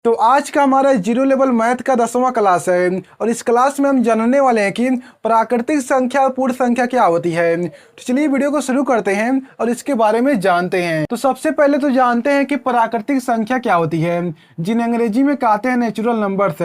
तो आज का हमारा जीरो लेवल मैथ का 10वां क्लास है और इस क्लास में हम जानने वाले हैं कि प्राकृतिक संख्या और पूर्ण संख्या क्या होती है। तो चलिए वीडियो को शुरू करते हैं और इसके बारे में जानते हैं। तो सबसे पहले तो जानते हैं कि प्राकृतिक संख्या क्या होती है, जिन्हें अंग्रेजी में कहते हैं नेचुरल नंबर्स।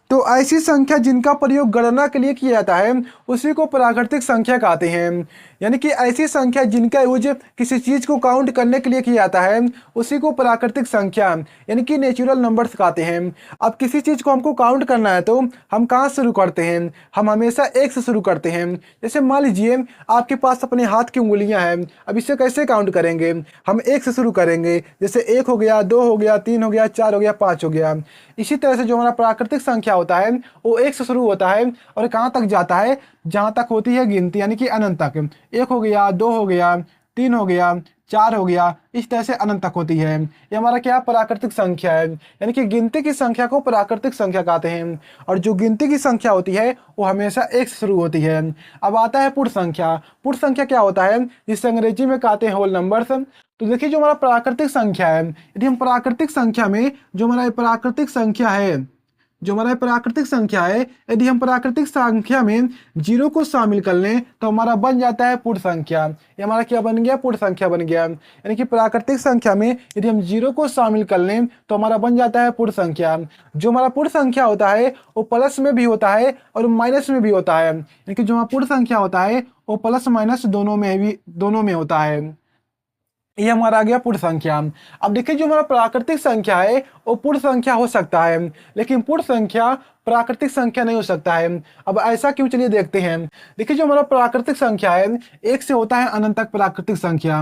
तो ऐसी संख्या जिनका प्रयोग गणना के लिए किया जाता है उसी को प्राकृतिक संख्या कहते हैं। यानी कि ऐसी संख्या जिनका यूज किसी चीज को काउंट करने के लिए किया जाता है उसी को प्राकृतिक संख्या यानी कि नेचुरल नंबर्स कहते हैं। अब किसी चीज को हमको काउंट करना है तो हम कहाँ शुरू करते हैं, हम हमेशा एक से शुरू करते हैं। जैसे मान लीजिए आपके पास अपने हाथ की उंगलियां हैं, अब इसे कैसे काउंट करेंगे, हम एक से शुरू करेंगे। जैसे 1 हो गया, 2 हो गया, 3 हो गया, 4 हो गया, 5 हो गया। इसी तरह से जो हमारा प्राकृतिक संख्या होता है वो एक से शुरू होता है और कहाँ तक जाता है, जहाँ तक होती है गिनती यानी कि अनंत तक। 1 हो गया, 2 हो गया, 3 हो गया, 4 हो गया, इस तरह से अनंत तक होती है। ये हमारा क्या प्राकृतिक संख्या है, यानी कि गिनती की संख्या को प्राकृतिक संख्या कहते हैं। और जो गिनती की संख्या होती है वो हमेशा एक से शुरू होती है। अब आता है पूर्ण संख्या। पूर्ण संख्या क्या होता है, जिसे अंग्रेजी में कहते हैं होल नंबर्स। तो देखिए जो हमारा प्राकृतिक संख्या है, यदि हम प्राकृतिक संख्या में जो हमारा प्राकृतिक संख्या है यदि हम प्राकृतिक संख्या में 0 को शामिल कर लें तो हमारा बन जाता है पूर्ण संख्या। ये हमारा क्या बन गया, पूर्ण संख्या बन गया। यानी कि प्राकृतिक संख्या में यदि हम 0 को शामिल कर लें तो हमारा बन जाता है पूर्ण संख्या। जो हमारा पूर्ण संख्या होता है वो प्लस में भी होता है और माइनस में भी होता है। यानी कि जो हमारा पूर्ण संख्या होता है वो प्लस माइनस दोनों में होता है। ये हमारा आ गया पूर्ण संख्या। अब देखिए जो हमारा प्राकृतिक संख्या है वो पूर्ण संख्या हो सकता है, लेकिन पूर्ण संख्या प्राकृतिक संख्या नहीं हो सकता है। अब ऐसा क्यों, चलिए देखते हैं। देखिए जो हमारा प्राकृतिक संख्या है एक से होता है अनंत तक प्राकृतिक संख्या।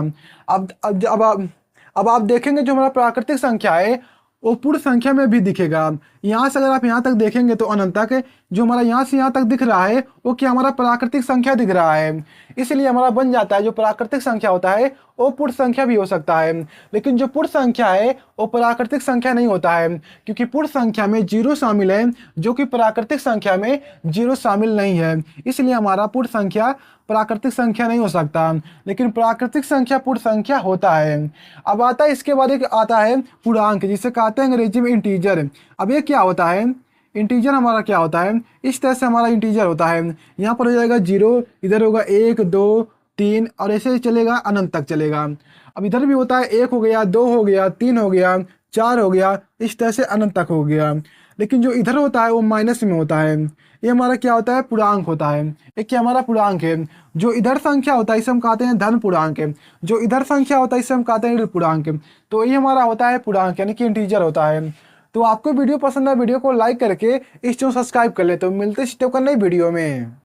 अब आप देखेंगे जो हमारा प्राकृतिक संख्या है वो पूर्ण संख्या में भी दिखेगा। यहाँ से अगर आप यहाँ तक देखेंगे तो अनंत तक जो हमारा यहाँ से यहाँ तक दिख रहा है वो क्या हमारा प्राकृतिक संख्या दिख रहा है। इसलिए हमारा बन जाता है जो प्राकृतिक संख्या होता है वो पूर्ण संख्या भी हो सकता है, लेकिन जो पूर्ण संख्या है वो प्राकृतिक संख्या नहीं होता है, क्योंकि पूर्ण संख्या में 0 शामिल है जो कि प्राकृतिक संख्या में 0 शामिल नहीं है। इसलिए हमारा पूर्ण संख्या प्राकृतिक संख्या नहीं हो सकता, लेकिन प्राकृतिक संख्या पूर्ण संख्या होता है। अब आता है इसके बाद एक आता है पूर्णांक, जिसे कहते हैं अंग्रेजी में इंटीजर। अब ये क्या होता है, इंटीजर हमारा क्या होता है, इस तरह से हमारा इंटीजर होता है। यहाँ पर हो जाएगा 0, इधर होगा 1, 2, 3 और ऐसे ही चलेगा अनंत तक चलेगा। अब इधर भी होता है 1 हो गया, 2 हो गया, 3 हो गया, 4 हो गया, इस तरह से अनंत तक हो गया। लेकिन जो इधर होता है वो माइनस में होता है। ये हमारा क्या होता है, पूर्णांक होता है। एक क्या हमारा पूर्णांक है। जो इधर संख्या होता है इसे हम कहते हैं धन पूर्णांक। जो इधर संख्या होता है इसे हम कहते हैं ऋण पूर्णांक। तो ये हमारा होता है पूर्णांक यानी कि इंटीजर होता है। तो आपको वीडियो पसंद है, वीडियो को लाइक करके इस चैनल सब्सक्राइब कर ले। तो मिलते हैं नई वीडियो में।